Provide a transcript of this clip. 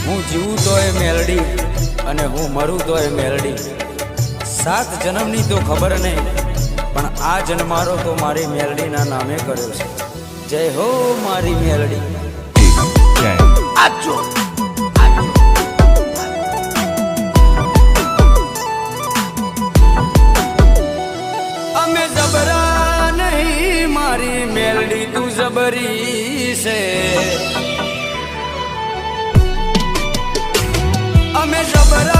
હું જીવું તો એ મેલડી અને હું મરું તો એ મેલડી. 7 જન્મની તો ખબર નહીં, પણ આ જન્મારો તો મારી મેલડીના નામે કર્યો છે. જય હો મારી મેલડી. આજો અમે જબરા નહીં, મારી મેલડી તું જબરી છે. અમે જબરા